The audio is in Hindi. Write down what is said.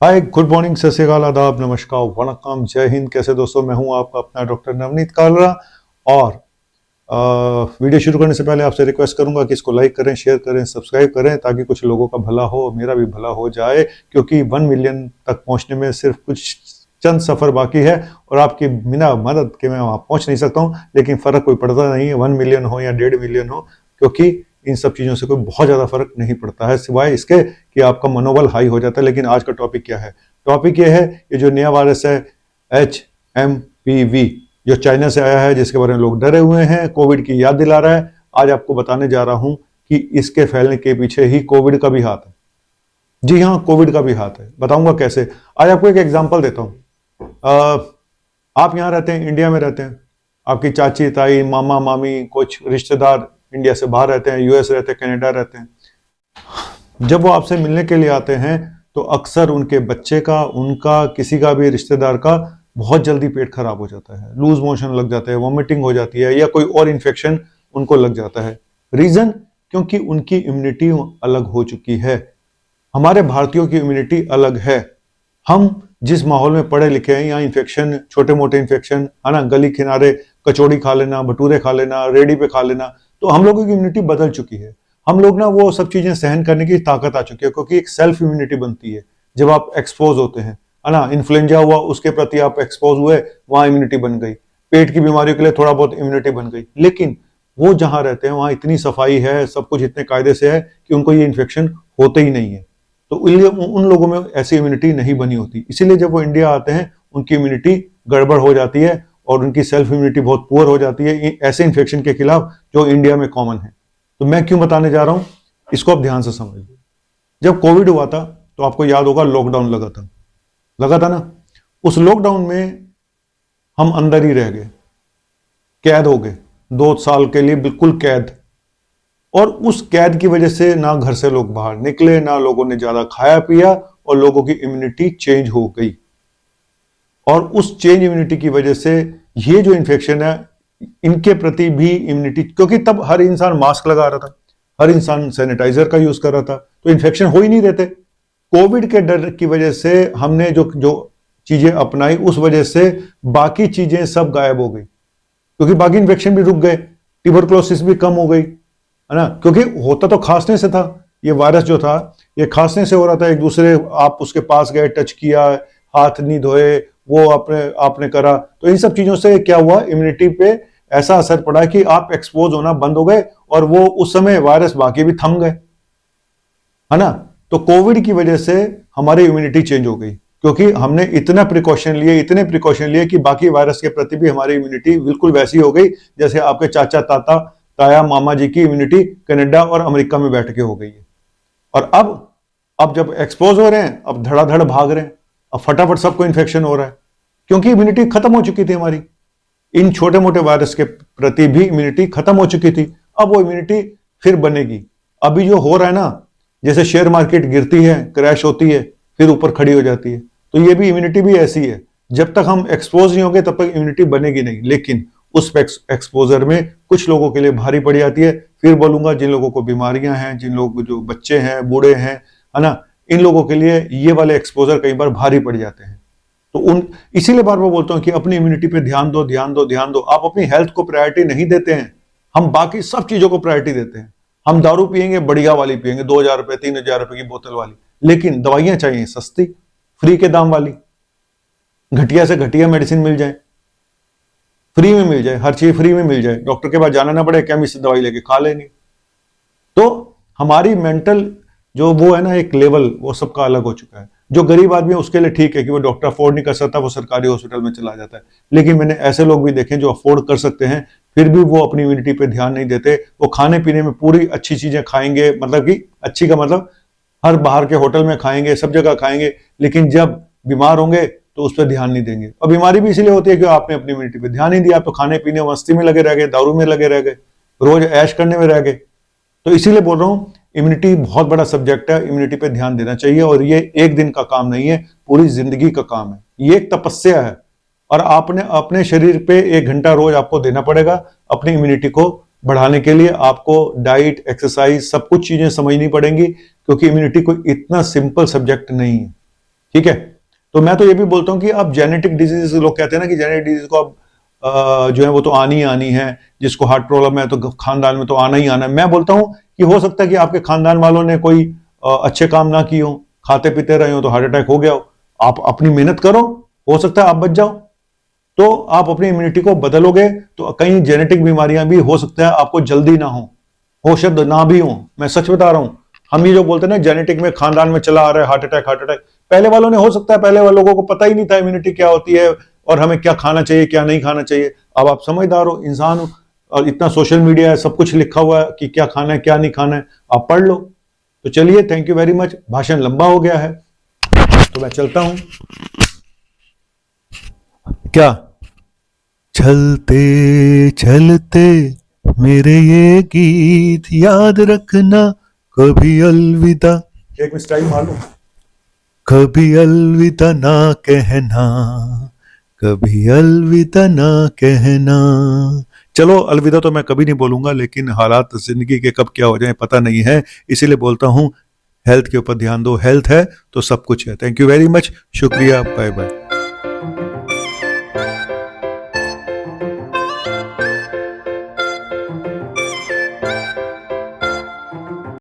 हाय, गुड मॉर्निंग, सत श्री अकाल, आदाब, नमस्कार, वणक्कम, जय हिंद। कैसे दोस्तों, मैं हूं आपका अपना डॉक्टर नवनीत कालरा। और वीडियो शुरू करने से पहले आपसे रिक्वेस्ट करूंगा कि इसको लाइक करें, शेयर करें, सब्सक्राइब करें, ताकि कुछ लोगों का भला हो, मेरा भी भला हो जाए। क्योंकि 1 मिलियन तक पहुंचने में सिर्फ कुछ चंद सफ़र बाकी है और आपकी बिना मदद के मैं वहाँ पहुंच नहीं सकता हूँ। लेकिन फ़र्क कोई पड़ता नहीं है, 1 मिलियन हो या 1.5 मिलियन हो, क्योंकि इन सब चीज़ों से कोई बहुत ज़्यादा फर्क नहीं पड़ता है, सिवाय इसके कि आपका मनोबल हाई हो जाता है। लेकिन आज का टॉपिक क्या है? टॉपिक ये है, ये जो नया वायरस है HMPV, जो चाइना से आया है, जिसके बारे में लोग डरे हुए हैं, कोविड की याद दिला रहा है। आज आपको बताने जा रहा हूं कि इसके फैलने के पीछे ही कोविड का भी हाथ है। जी हाँ, कोविड का भी हाथ है। बताऊंगा कैसे। आज आपको एक एग्जांपल देता हूं। आप यहाँ रहते हैं, इंडिया में रहते हैं, आपकी चाची, ताई, मामा, मामी, कुछ रिश्तेदार इंडिया से बाहर रहते हैं, यूएस रहते हैं, कनाडा रहते हैं। जब वो आपसे मिलने के लिए आते हैं तो अक्सर उनके बच्चे का, उनका, किसी का भी रिश्तेदार का बहुत जल्दी पेट खराब हो जाता है, लूज मोशन लग जाता है, वॉमिटिंग हो जाती है, या कोई और इन्फेक्शन उनको लग जाता है। रीजन? क्योंकि उनकी इम्यूनिटी अलग हो चुकी है। हमारे भारतीयों की इम्यूनिटी अलग है। हम जिस माहौल में पढ़े लिखे हैं, यहाँ इन्फेक्शन, छोटे मोटे इन्फेक्शन है ना, गली किनारे कचौड़ी खा लेना, भटूरे खा लेना, रेडी पे खा लेना, तो हम लोगों की इम्यूनिटी बदल चुकी है। हम लोग ना वो सब चीजें सहन करने की ताकत आ चुकी है, क्योंकि एक सेल्फ इम्यूनिटी बनती है जब आप एक्सपोज होते हैं, है ना। इन्फ्लुएंजा हुआ, उसके प्रति आप एक्सपोज हुए, वहां इम्यूनिटी बन गई। पेट की बीमारियों के लिए थोड़ा बहुत इम्यूनिटी बन गई। लेकिन वो जहां रहते हैं वहां इतनी सफाई है, सब कुछ इतने कायदे से है कि उनको ये इन्फेक्शन होते ही नहीं है। तो उन लोगों में ऐसी इम्यूनिटी नहीं बनी होती। इसीलिए जब वो इंडिया आते हैं, उनकी इम्यूनिटी गड़बड़ हो जाती है और उनकी सेल्फ इम्यूनिटी बहुत पुअर हो जाती है ऐसे इन्फेक्शन के खिलाफ जो इंडिया में कॉमन है। तो मैं क्यों बताने जा रहा हूं, इसको आप ध्यान से समझिए। जब कोविड हुआ था तो आपको याद होगा, लॉकडाउन लगा था ना। उस लॉकडाउन में हम अंदर ही रह गए, कैद हो गए 2 साल के लिए, बिल्कुल कैद। और उस कैद की वजह से ना घर से लोग बाहर निकले, ना लोगों ने ज्यादा खाया पिया, और लोगों की इम्यूनिटी चेंज हो गई। और उस चेंज इम्यूनिटी की वजह से ये जो इन्फेक्शन है, इनके प्रति भी इम्यूनिटी, क्योंकि तब हर इंसान मास्क लगा रहा था, हर इंसान सैनिटाइजर का यूज कर रहा था, तो इन्फेक्शन हो ही नहीं रहते। कोविड के डर की वजह से हमने जो जो चीजें अपनाई, उस वजह से बाकी चीजें सब गायब हो गई, क्योंकि बाकी इन्फेक्शन भी रुक गए, ट्यूबरक्लोसिस भी कम हो गई, है ना। क्योंकि होता तो खांसने से था, ये वायरस जो था ये खांसने से हो रहा था। एक दूसरे, आप उसके पास गए, टच किया, हाथ नहीं धोए, वो आपने करा, तो इन सब चीजों से क्या हुआ, इम्यूनिटी पे ऐसा असर पड़ा कि आप एक्सपोज होना बंद हो गए, और वो उस समय वायरस बाकी भी थम गए, है ना। तो कोविड की वजह से हमारी इम्यूनिटी चेंज हो गई, क्योंकि हमने इतने प्रिकॉशन लिए कि बाकी वायरस के प्रति भी हमारी इम्यूनिटी बिल्कुल वैसी हो गई जैसे आपके चाचा, ताता, ताया, मामा जी की इम्यूनिटी कनाडा और अमेरिका में बैठ के हो गई है। और अब जब एक्सपोज हो रहे हैं, अब धड़ाधड़ भाग रहे हैं, अब फटाफट सबको इन्फेक्शन हो रहा है, क्योंकि इम्यूनिटी खत्म हो चुकी थी हमारी। इन छोटे मोटे वायरस के प्रति भी इम्यूनिटी खत्म हो चुकी थी। अब वो इम्यूनिटी फिर बनेगी। अभी जो हो रहा है ना, जैसे शेयर मार्केट गिरती है, क्रैश होती है, फिर ऊपर खड़ी हो जाती है, तो ये भी इम्यूनिटी भी ऐसी है। जब तक हम एक्सपोज नहीं होंगे तब तक इम्यूनिटी बनेगी नहीं। लेकिन उस एक्सपोजर में कुछ लोगों के लिए भारी पड़ जाती है। फिर बोलूंगा, जिन लोगों को बीमारियां हैं, जिन लोग, जो बच्चे हैं, बूढ़े हैं, है ना, इन लोगों के लिए ये वाले एक्सपोजर कई बार भारी पड़ जाते हैं। तो इसीलिए बार बार बोलता हूं कि अपनी इम्यूनिटी पे ध्यान दो, ध्यान दो, ध्यान दो। आप अपनी हेल्थ को प्रायोरिटी नहीं देते हैं, हम बाकी सब चीजों को प्रायोरिटी देते हैं। हम दारू पियेंगे, बढ़िया वाली पियेंगे, 2000 रुपए, 3000 रुपए की बोतल वाली। लेकिन दवाइयां चाहिए सस्ती, फ्री के दाम वाली, घटिया से घटिया मेडिसिन मिल जाए, फ्री में मिल जाए, हर चीज फ्री में मिल जाए, डॉक्टर के पास जाना ना पड़े, केमिस्ट से दवाई लेके खा लेंगे। तो हमारी मेंटल जो वो है ना, एक लेवल, वो सबका अलग हो चुका है। जो गरीब आदमी है उसके लिए ठीक है कि वो डॉक्टर अफोर्ड नहीं कर सकता, वो सरकारी हॉस्पिटल में चला जाता है। लेकिन मैंने ऐसे लोग भी देखे जो अफोर्ड कर सकते हैं, फिर भी वो अपनी इम्यूनिटी पे ध्यान नहीं देते। वो खाने पीने में पूरी अच्छी चीजें खाएंगे, मतलब कि अच्छी का मतलब हर बाहर के होटल में खाएंगे, सब जगह खाएंगे, लेकिन जब बीमार होंगे तो उस पर ध्यान नहीं देंगे। और बीमारी भी इसलिए होती है कि आपने अपनी इम्यूनिटी पे ध्यान नहीं दिया, आप तो खाने पीने मस्ती में लगे रह गए, दारू में लगे रह गए, रोज ऐश करने में रह गए। तो इसीलिए बोल रहा हूं, इम्यूनिटी बहुत बड़ा सब्जेक्ट है, इम्यूनिटी पे ध्यान देना चाहिए। और ये एक दिन का काम नहीं है, पूरी जिंदगी का काम है, ये एक तपस्या है। और आपने अपने शरीर पे 1 घंटा रोज आपको देना पड़ेगा अपनी इम्यूनिटी को बढ़ाने के लिए। आपको डाइट, एक्सरसाइज, सब कुछ चीजें समझनी पड़ेंगी, क्योंकि इम्यूनिटी कोई इतना सिंपल सब्जेक्ट नहीं है। ठीक है। तो मैं तो ये भी बोलता हूँ कि अब जेनेटिक डिजीज, लोग कहते हैं ना कि जेनेटिक डिजीज को अब जो है वो तो आनी ही आनी है, जिसको हार्ट प्रॉब्लम है तो खानदान में तो आना ही आना है। मैं बोलता हूँ कि हो सकता है कि आपके खानदान वालों ने कोई अच्छे काम ना किए हो, खाते पीते रहे हो तो हार्ट अटैक हो गया हो। आप अपनी मेहनत करो, हो सकता है आप बच जाओ। तो आप अपनी इम्यूनिटी को बदलोगे तो कई जेनेटिक बीमारियां भी हो सकता है आपको जल्दी ना हो शायद ना भी हो। मैं सच बता रहा हूं। हम ही जो बोलते हैं ना जेनेटिक में खानदान में चला आ रहा है हार्ट अटैक हार्ट अटैक, पहले वालों ने हो सकता है पहले वाले लोगों को पता ही नहीं था इम्यूनिटी क्या होती है और हमें क्या खाना चाहिए क्या नहीं खाना चाहिए। अब आप समझदार हो इंसान हो और इतना सोशल मीडिया है, सब कुछ लिखा हुआ है कि क्या खाना है क्या नहीं खाना है, आप पढ़ लो। तो चलिए, थैंक यू वेरी मच। भाषण लंबा हो गया है तो मैं चलता हूं। क्या चलते चलते मेरे ये गीत याद रखना, कभी अलविदा, एक में स्टाइल मालूम, कभी अलविदा ना कहना, कभी अलविदा ना कहना। चलो अलविदा तो मैं कभी नहीं बोलूंगा, लेकिन हालात जिंदगी के कब क्या हो जाए पता नहीं है, इसीलिए बोलता हूं हेल्थ के ऊपर ध्यान दो। हेल्थ है तो सब कुछ है। थैंक यू वेरी मच, शुक्रिया, बाय बाय।